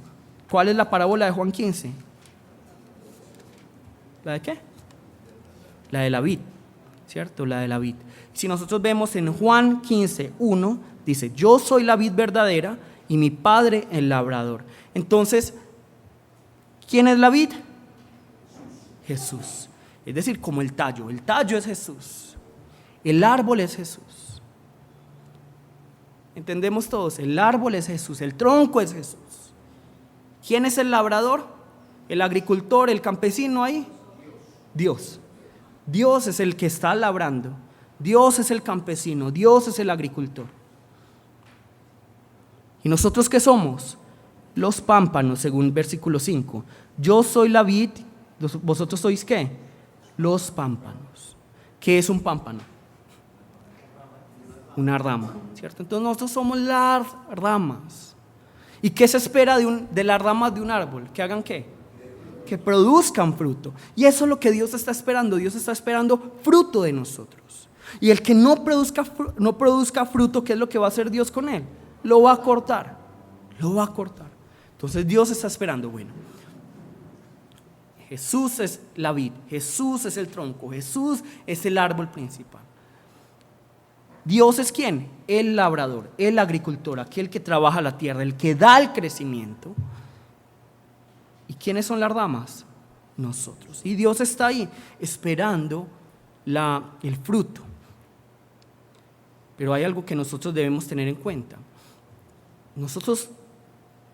¿Cuál es la parábola de Juan 15? ¿La de qué? La de la vid, ¿cierto? La de la vid. Si nosotros vemos en Juan 15, 1, dice: yo soy la vid verdadera y mi Padre el labrador. Entonces, ¿quién es la vid? Jesús. Es decir, como el tallo es Jesús, el árbol es Jesús. ¿Entendemos todos? El árbol es Jesús, el tronco es Jesús. ¿Quién es el labrador? El agricultor, el campesino ahí. Dios. Dios es el que está labrando. Dios es el campesino, Dios es el agricultor. ¿Y nosotros qué somos? Los pámpanos, según versículo 5. Yo soy la vid, ¿vosotros sois qué? Los pámpanos. ¿Qué es un pámpano? Una rama, ¿cierto? Entonces nosotros somos las ramas. ¿Y qué se espera de las ramas de un árbol? ¿Que hagan qué? Que produzcan fruto. Y eso es lo que Dios está esperando. Dios está esperando fruto de nosotros. Y el que no produzca fruto, ¿qué es lo que va a hacer Dios con él? Lo va a cortar. Lo va a cortar. Entonces Dios está esperando, bueno, Jesús es la vid, Jesús es el tronco, Jesús es el árbol principal. Dios es ¿quién? El labrador, el agricultor, aquel que trabaja la tierra, el que da el crecimiento. ¿Y quiénes son las ramas? Nosotros. Y Dios está ahí esperando el fruto. Pero hay algo que nosotros debemos tener en cuenta. Nosotros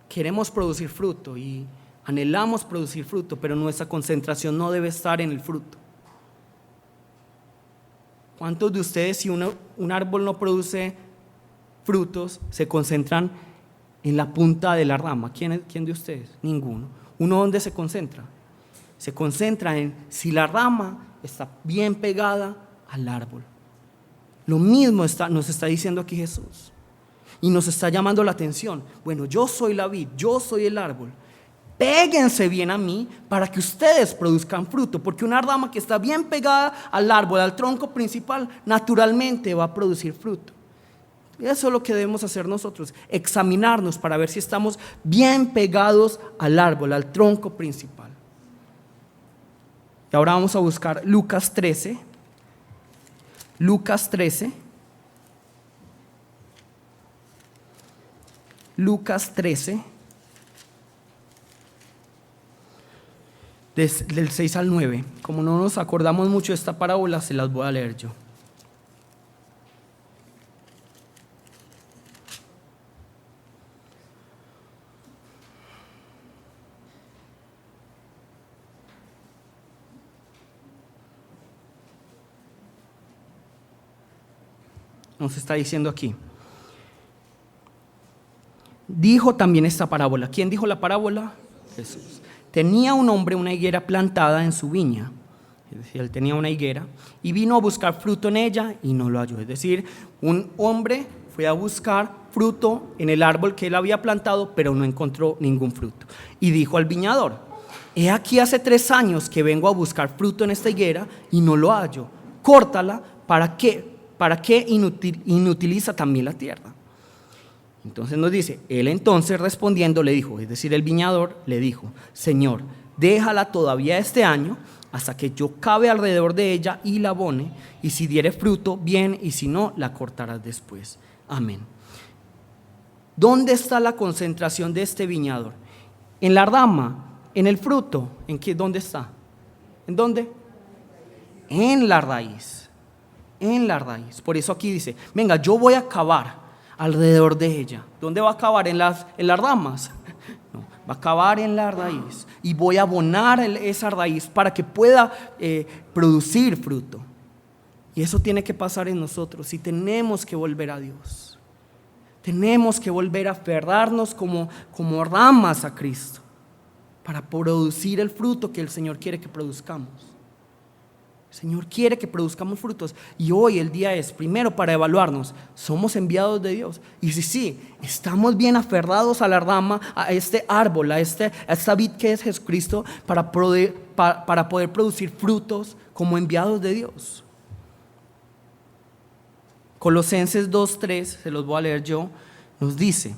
queremos producir fruto y anhelamos producir fruto, pero nuestra concentración no debe estar en el fruto. ¿Cuántos de ustedes, si un árbol no produce frutos, se concentran en la punta de la rama? ¿Quién de ustedes? Ninguno. ¿Uno dónde se concentra? Se concentra en si la rama está bien pegada al árbol. Lo mismo nos está diciendo aquí Jesús. Y nos está llamando la atención. Bueno, yo soy la vid, yo soy el árbol. Péguense bien a mí para que ustedes produzcan fruto, porque una rama que está bien pegada al árbol, al tronco principal, naturalmente va a producir fruto. Y eso es lo que debemos hacer nosotros, examinarnos para ver si estamos bien pegados al árbol, al tronco principal. Y ahora vamos a buscar Lucas 13. Lucas 13. Lucas 13. Del 6 al 9. Como no nos acordamos mucho de esta parábola, se las voy a leer yo. Nos está diciendo aquí. Dijo también esta parábola. ¿Quién dijo la parábola? Jesús. Tenía un hombre una higuera plantada en su viña. Es decir, él tenía una higuera y vino a buscar fruto en ella y no lo halló. Es decir, un hombre fue a buscar fruto en el árbol que él había plantado, pero no encontró ningún fruto. Y dijo al viñador: he aquí hace 3 años que vengo a buscar fruto en esta higuera y no lo hallo. Córtala, ¿para qué? ¿Para qué inutiliza también la tierra? Entonces nos dice, él entonces respondiendo le dijo, es decir, el viñador le dijo: Señor, déjala todavía este año hasta que yo cabe alrededor de ella y la abone, y si diere fruto, bien, y si no, la cortarás después. Amén. ¿Dónde está la concentración de este viñador? ¿En la rama? ¿En el fruto? ¿En qué? ¿Dónde está? ¿En dónde? En la raíz. En la raíz. Por eso aquí dice, venga, yo voy a cavar alrededor de ella. ¿Dónde va a cavar? ¿En las ramas? No, va a cavar en la raíz. Y voy a abonar esa raíz para que pueda producir fruto. Y eso tiene que pasar en nosotros. Y tenemos que volver a Dios. Tenemos que volver a aferrarnos como ramas a Cristo para producir el fruto que el Señor quiere que produzcamos. El Señor quiere que produzcamos frutos. Y hoy el día es, primero, para evaluarnos, ¿somos enviados de Dios? Y si sí, estamos bien aferrados a la rama, a este árbol, a esta vid que es Jesucristo, para poder producir frutos como enviados de Dios. Colosenses 2:3, se los voy a leer yo, nos dice: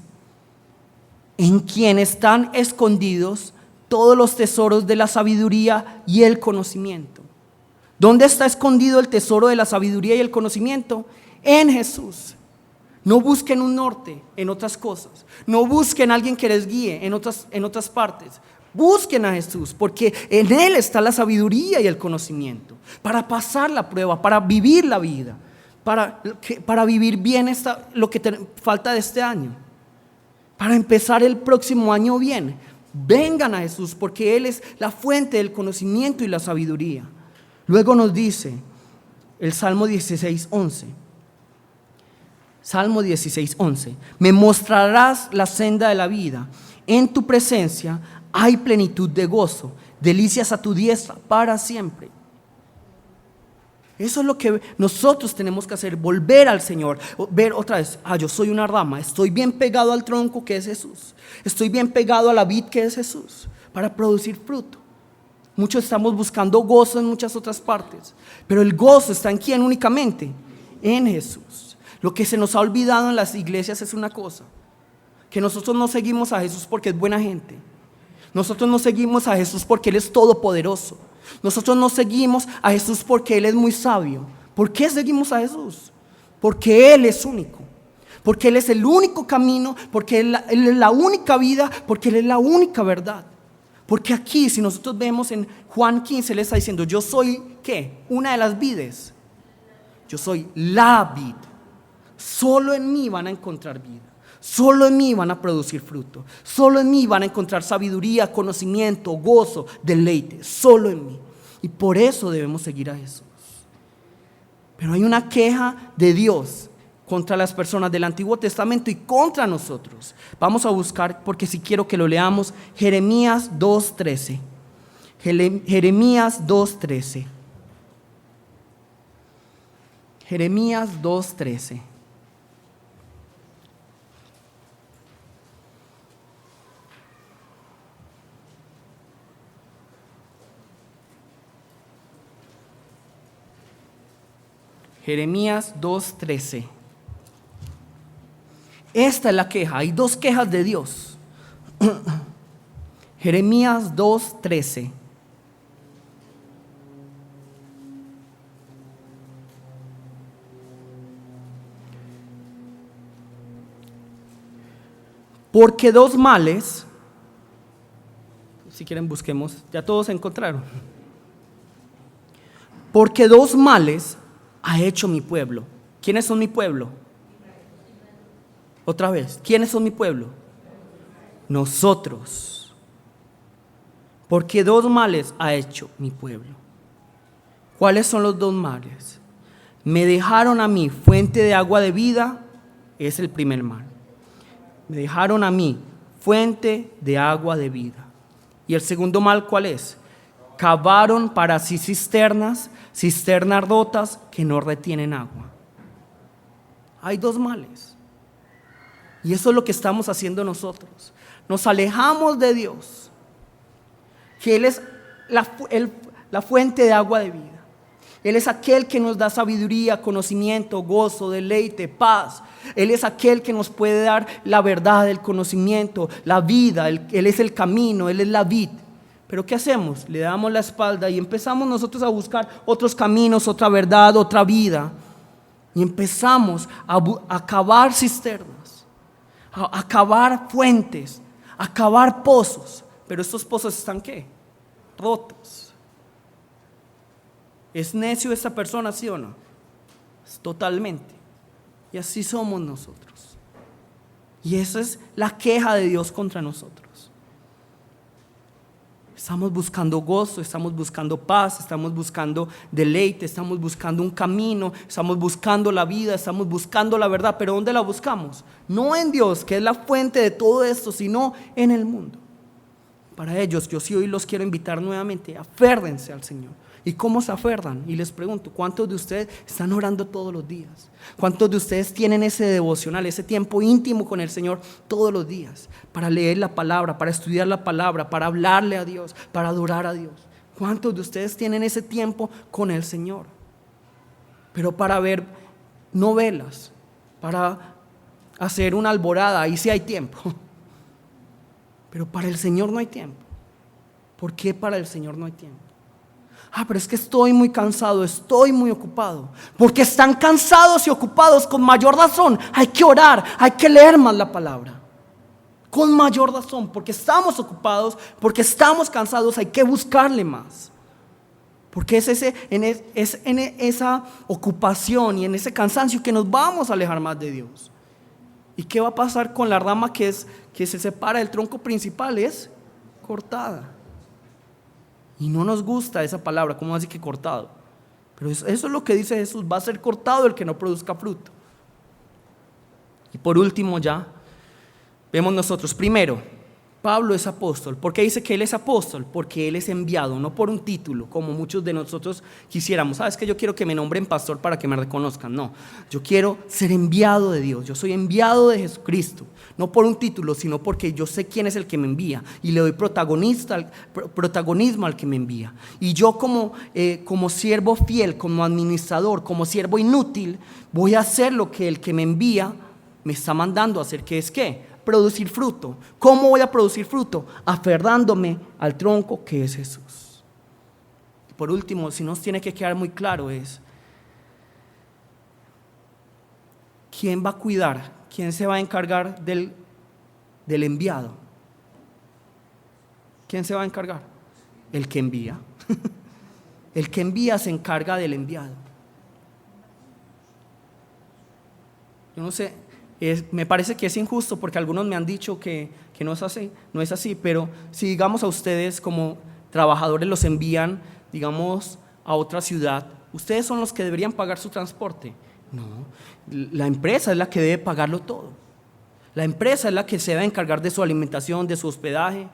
en quien están escondidos todos los tesoros de la sabiduría y el conocimiento. ¿Dónde está escondido el tesoro de la sabiduría y el conocimiento? En Jesús. No busquen un norte en otras cosas. No busquen a alguien que les guíe en otras partes. Busquen a Jesús, porque en Él está la sabiduría y el conocimiento para pasar la prueba, para vivir la vida, para vivir bien lo que falta de este año, para empezar el próximo año bien. Vengan a Jesús, porque Él es la fuente del conocimiento y la sabiduría. Luego nos dice el Salmo 16:11. Salmo 16:11. Me mostrarás la senda de la vida. En tu presencia hay plenitud de gozo, delicias a tu diestra para siempre. Eso es lo que nosotros tenemos que hacer, volver al Señor, ver otra vez, yo soy una rama, estoy bien pegado al tronco que es Jesús, estoy bien pegado a la vid que es Jesús, para producir fruto. Muchos estamos buscando gozo en muchas otras partes, pero el gozo está en ¿quién únicamente? En Jesús. Lo que se nos ha olvidado en las iglesias es una cosa, que nosotros no seguimos a Jesús porque es buena gente. Nosotros no seguimos a Jesús porque Él es todopoderoso. Nosotros no seguimos a Jesús porque Él es muy sabio. ¿Por qué seguimos a Jesús? Porque Él es único, porque Él es el único camino, porque Él es la única vida, porque Él es la única verdad. Porque aquí, si nosotros vemos en Juan 15, Él está diciendo: yo soy, ¿qué? Una de las vides. Yo soy la vid. Solo en mí van a encontrar vida. Solo en mí van a producir fruto. Solo en mí van a encontrar sabiduría, conocimiento, gozo, deleite. Solo en mí. Y por eso debemos seguir a Jesús. Pero hay una queja de Dios contra las personas del Antiguo Testamento y contra nosotros. Vamos a buscar, porque si quiero que lo leamos, Jeremías 2:13. Jeremías 2:13. Jeremías 2:13. Jeremías 2:13. Esta es la queja. Hay dos quejas de Dios. Jeremías 2:13. Porque dos males, si quieren busquemos, ya todos se encontraron. Porque dos males ha hecho mi pueblo. ¿Quiénes son mi pueblo? Otra vez, ¿quiénes son mi pueblo? Nosotros. Porque dos males ha hecho mi pueblo. ¿Cuáles son los dos males? Me dejaron a mí fuente de agua de vida, es el primer mal. Me dejaron a mí fuente de agua de vida. ¿Y el segundo mal cuál es? Cavaron para sí cisternas rotas que no retienen agua. Hay dos males. Y eso es lo que estamos haciendo nosotros. Nos alejamos de Dios, que Él es la fuente de agua de vida. Él es aquel que nos da sabiduría, conocimiento, gozo, deleite, paz. Él es aquel que nos puede dar la verdad, el conocimiento, la vida. Él es el camino, Él es la vid. Pero ¿qué hacemos? Le damos la espalda y empezamos nosotros a buscar otros caminos, otra verdad, otra vida. Y empezamos a cavar cisternas, a cavar fuentes, a cavar pozos. Pero estos pozos están ¿qué? Rotos. ¿Es necio esta persona, sí o no? Totalmente. Y así somos nosotros. Y esa es la queja de Dios contra nosotros. Estamos buscando gozo, estamos buscando paz, estamos buscando deleite, estamos buscando un camino, estamos buscando la vida, estamos buscando la verdad. Pero ¿dónde la buscamos? No en Dios, que es la fuente de todo esto, sino en el mundo. Para ellos, yo sí hoy los quiero invitar nuevamente, aférrense al Señor. ¿Y cómo se aferran? Y les pregunto, ¿cuántos de ustedes están orando todos los días? ¿Cuántos de ustedes tienen ese devocional, ese tiempo íntimo con el Señor todos los días? Para leer la palabra, para estudiar la palabra, para hablarle a Dios, para adorar a Dios. ¿Cuántos de ustedes tienen ese tiempo con el Señor? Pero para ver novelas, para hacer una alborada, ahí sí hay tiempo. Pero para el Señor no hay tiempo. ¿Por qué para el Señor no hay tiempo? Pero es que estoy muy cansado, estoy muy ocupado. Porque están cansados y ocupados, con mayor razón hay que orar, hay que leer más la palabra. Con mayor razón, porque estamos ocupados, porque estamos cansados, hay que buscarle más. Porque es en esa ocupación y en ese cansancio que nos vamos a alejar más de Dios. ¿Y qué va a pasar con la rama que se separa del tronco principal? Es cortada. Y no nos gusta esa palabra, ¿cómo así que cortado? Pero eso es lo que dice Jesús, va a ser cortado el que no produzca fruto. Y por último ya, vemos nosotros, primero, Pablo es apóstol. ¿Por qué dice que él es apóstol? Porque él es enviado, no por un título, como muchos de nosotros quisiéramos. ¿Sabes que yo quiero que me nombren pastor para que me reconozcan? No, yo quiero ser enviado de Dios, yo soy enviado de Jesucristo. No por un título, sino porque yo sé quién es el que me envía y le doy protagonismo al que me envía. Y yo como siervo fiel, como administrador, como siervo inútil, voy a hacer lo que el que me envía me está mandando a hacer, que es ¿qué? Producir fruto. ¿Cómo voy a producir fruto? Aferrándome al tronco que es Jesús. Y por último, si nos tiene que quedar muy claro es, ¿quién va a cuidar? ¿Quién se va a encargar del enviado? ¿Quién se va a encargar? El que envía. El que envía se encarga del enviado. Yo no sé, me parece que es injusto porque algunos me han dicho que no es así, pero si digamos a ustedes como trabajadores los envían, digamos, a otra ciudad, ¿ustedes son los que deberían pagar su transporte? No, la empresa es la que debe pagarlo todo. La empresa es la que se va a encargar de su alimentación, de su hospedaje.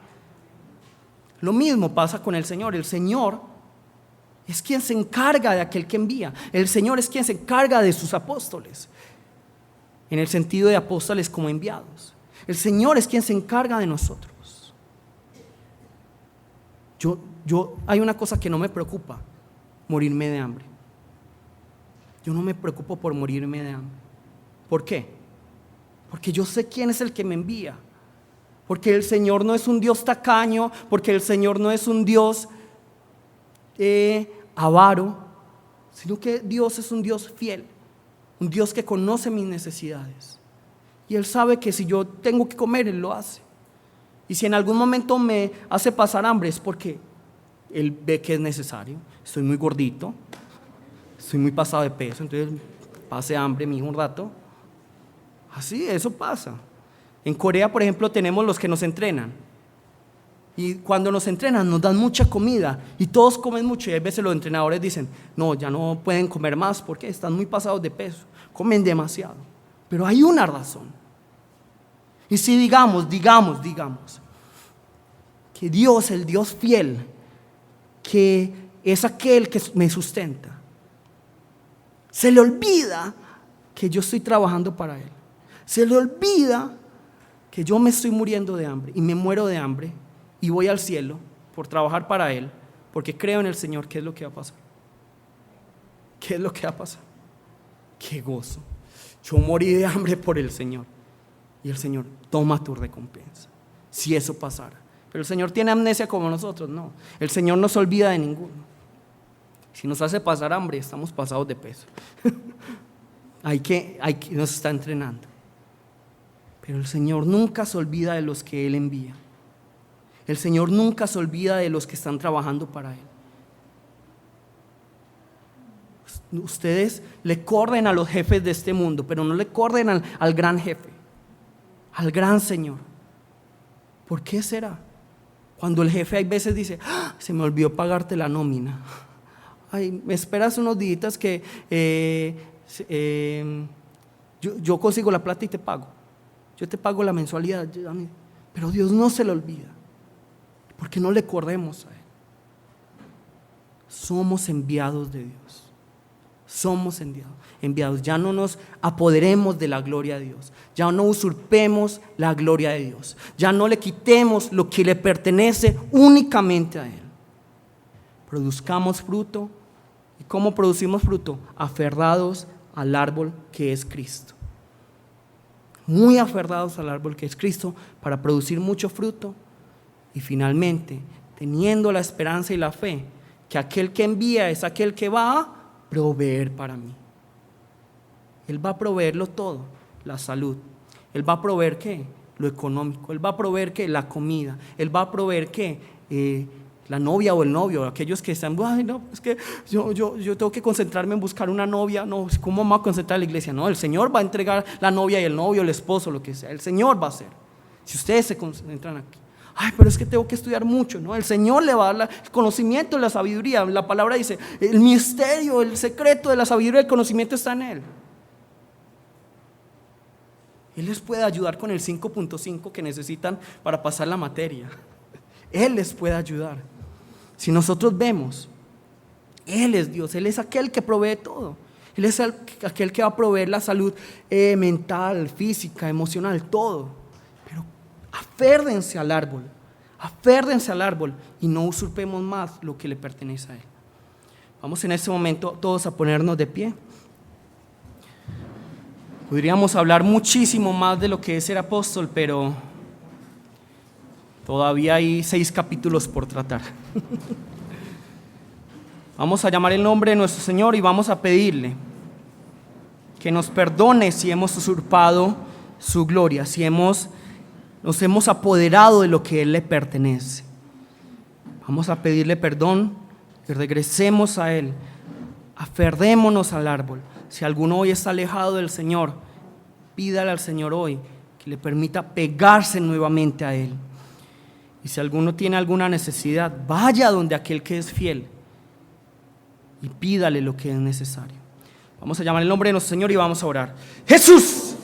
Lo mismo pasa con el Señor. El Señor es quien se encarga de aquel que envía. El Señor es quien se encarga de sus apóstoles, en el sentido de apóstoles como enviados. El Señor es quien se encarga de nosotros. Hay una cosa que no me preocupa: morirme de hambre. Yo no me preocupo por morirme de hambre. ¿Por qué? Porque yo sé quién es el que me envía. Porque el Señor no es un Dios tacaño, porque el Señor no es un Dios avaro, sino que Dios es un Dios fiel, un Dios que conoce mis necesidades. Y Él sabe que si yo tengo que comer, Él lo hace. Y si en algún momento me hace pasar hambre, es porque Él ve que es necesario. Estoy muy gordito, estoy muy pasado de peso, entonces pase hambre, mi hijo, un rato. Así, eso pasa. En Corea, por ejemplo, tenemos los que nos entrenan. Y cuando nos entrenan nos dan mucha comida y todos comen mucho, y a veces los entrenadores dicen, no, ya no pueden comer más porque están muy pasados de peso, comen demasiado. Pero hay una razón. Y si digamos que Dios, el Dios fiel, que es aquel que me sustenta, se le olvida que yo estoy trabajando para Él, se le olvida que yo me estoy muriendo de hambre y me muero de hambre y voy al cielo por trabajar para Él, porque creo en el Señor, ¿qué es lo que va a pasar? ¿Qué es lo que va a pasar? ¡Qué gozo! Yo morí de hambre por el Señor y el Señor, toma tu recompensa. Si eso pasara. Pero el Señor tiene amnesia como nosotros, no. El Señor no se olvida de ninguno. Si nos hace pasar hambre, estamos pasados de peso. Nos está entrenando. Pero el Señor nunca se olvida de los que Él envía. El Señor nunca se olvida de los que están trabajando para Él. Ustedes le corren a los jefes de este mundo, pero no le corren al gran jefe, al gran Señor. ¿Por qué será? Cuando el jefe hay veces dice: se me olvidó pagarte la nómina. Ay, me esperas unos días que yo consigo la plata y te pago. Yo te pago la mensualidad. Pero Dios no se le olvida, porque no le corremos a Él. Somos enviados de Dios. Somos enviados. Ya no nos apoderemos de la gloria de Dios. Ya no usurpemos la gloria de Dios. Ya no le quitemos lo que le pertenece únicamente a Él. Produzcamos fruto. ¿Y cómo producimos fruto? Aferrados al árbol que es Cristo. Muy aferrados al árbol que es Cristo para producir mucho fruto. Y finalmente, teniendo la esperanza y la fe que aquel que envía es aquel que va a proveer para mí. Él va a proveerlo todo, la salud. Él va a proveer ¿qué? Lo económico. Él va a proveer ¿qué? La comida. Él va a proveer ¿qué? La novia o el novio. Aquellos que están: ay, no, es que yo tengo que concentrarme en buscar una novia. No, ¿cómo me voy a concentrar en la iglesia? No, el Señor va a entregar la novia y el novio, el esposo, lo que sea. El Señor va a hacer. Si ustedes se concentran aquí: ay, pero es que tengo que estudiar mucho. No, el Señor le va a dar el conocimiento, la sabiduría. La palabra dice: el misterio, el secreto de la sabiduría y el conocimiento está en Él. Él les puede ayudar con el 5.5 que necesitan para pasar la materia. Él les puede ayudar. Si nosotros vemos, Él es Dios. Él es aquel que provee todo. Él es aquel que va a proveer la salud mental, física, emocional, todo. Pero aférrense al árbol y no usurpemos más lo que le pertenece a Él. Vamos en este momento todos a ponernos de pie. Podríamos hablar muchísimo más de lo que es ser apóstol, pero todavía hay 6 capítulos por tratar. Vamos a llamar el nombre de nuestro Señor y vamos a pedirle que nos perdone si hemos usurpado su gloria, si nos hemos apoderado de lo que Él le pertenece. Vamos a pedirle perdón, que regresemos a Él, aferrémonos al árbol. Si alguno hoy está alejado del Señor, pídale al Señor hoy que le permita pegarse nuevamente a Él. Y si alguno tiene alguna necesidad, vaya donde aquel que es fiel y pídale lo que es necesario. Vamos a llamar el nombre de nuestro Señor y vamos a orar. Jesús,